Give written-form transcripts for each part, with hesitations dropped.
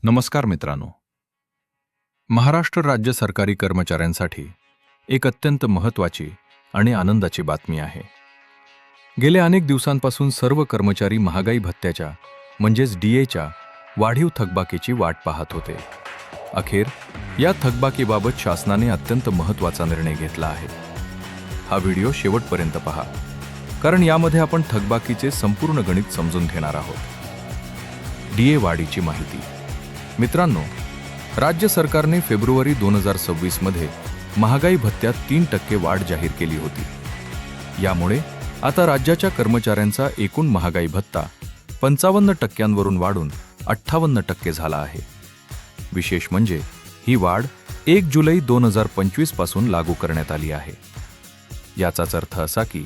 नमस्कार मित्रांनो. महाराष्ट्र राज्य सरकारी कर्मचाऱ्यांसाठी एक अत्यंत महत्त्वाची आणि आनंदाची बातमी आहे. गेल्या अनेक दिवसांपासून सर्व कर्मचारी महागाई भत्त्याच्या म्हणजेच डीएच्या वाढीव थकबाकीची वाट पाहत होते. अखेर या थकबाकीबाबत शासनाने अत्यंत महत्त्वाचा निर्णय घेतला आहे. हा व्हिडिओ शेवटपर्यंत पहा, कारण यामध्ये आपण थकबाकीचे संपूर्ण गणित समजून घेणार आहोत. डीए वाढीची माहिती. मित्रांनो, राज्य सरकारने फेब्रुवारी 2026 मध्ये महागाई भत्त्यात 3% वाढ जाहीर केली होती. यामुळे आता राज्याच्या कर्मचाऱ्यांचा एकूण महागाई भत्ता 55% वाढून 58% झाला आहे. विशेष म्हणजे ही वाढ 1 जुलै 2025 पासून लागू करण्यात आली आहे. याचाच अर्थ असा की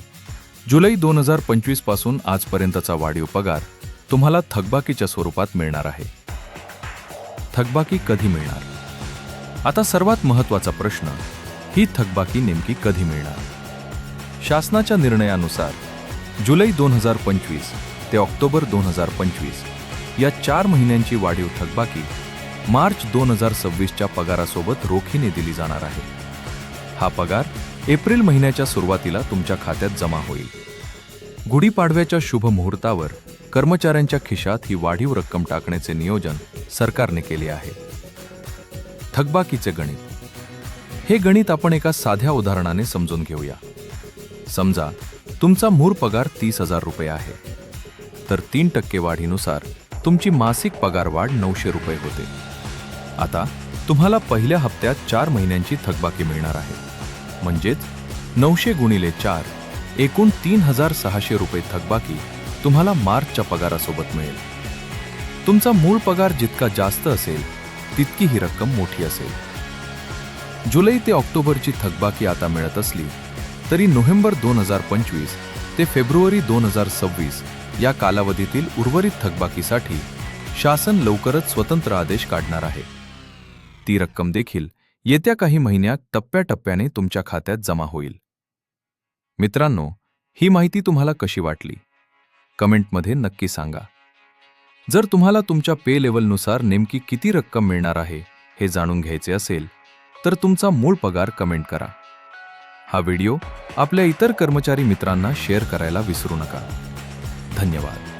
जुलै 2025 पासून आजपर्यंतचा वाढीव पगार तुम्हाला थकबाकीच्या स्वरूपात मिळणार आहे. थकबाकी कधी मिळणार? आता सर्वात महत्त्वाचा प्रश्न, ही थकबाकी नेमकी कधी मिळणार? शासनाच्या निर्णयानुसार जुलै 2025 ते ऑक्टोबर 2025 या 4 महिन्यांची वाढीव थकबाकी मार्च 2026च्या पगारासोबत रोखीने दिली जाणार आहे. हा पगार एप्रिल महिन्याच्या सुरुवातीला तुमच्या खात्यात जमा होईल. गुढीपाडव्याच्या शुभ मुहूर्तावर कर्मचाऱ्यांच्या खिशात ही वाढीव रक्कम टाकण्याचे नियोजन सरकारने केले आहे. थकबाकीचे गणित. हे गणित आपण एका साध्या उदाहरणाने समजून घेऊया. समजा तुमचा मूळ पगार 30,000 रुपये आहे, तर 3% वाढीनुसार तुमची मासिक पगार वाढ 900 रुपये होते. आता तुम्हाला पहिल्या हप्त्यात 4 महिन्यांची थकबाकी मिळणार आहे. म्हणजेच 900 गुणिले 4 एकूण 3,600 रुपये थकबाकी तुम्हाला मार्चच्या पगारासोबत मिळेल. तुमचा मूळ पगार जितका जास्त असेल तितकी ही रक्कम मोठी असेल. जुलै ते ऑक्टोबरची थकबाकी आता मिळत असली तरी नोव्हेंबर 2025 ते फेब्रुवारी 2026 या कालावधीतील उर्वरित थकबाकीसाठी शासन लवकरच स्वतंत्र आदेश काढणार आहे. ती रक्कम देखील येत्या काही महिन्यात टप्प्याटप्प्याने तुमच्या खात्यात जमा होईल. मित्रांनो, ही माहिती तुम्हाला कशी वाटली? कमेंटमध्ये नक्की सांगा. जर तुम्हाला तुमच्या पे लेवलनुसार नेमकी किती रक्कम मिळणार आहे हे जाणून घ्यायचे असेल तर तुमचा मूळ पगार कमेंट करा. हा व्हिडिओ आपल्या इतर कर्मचारी मित्रांना शेअर करायला विसरू नका. धन्यवाद.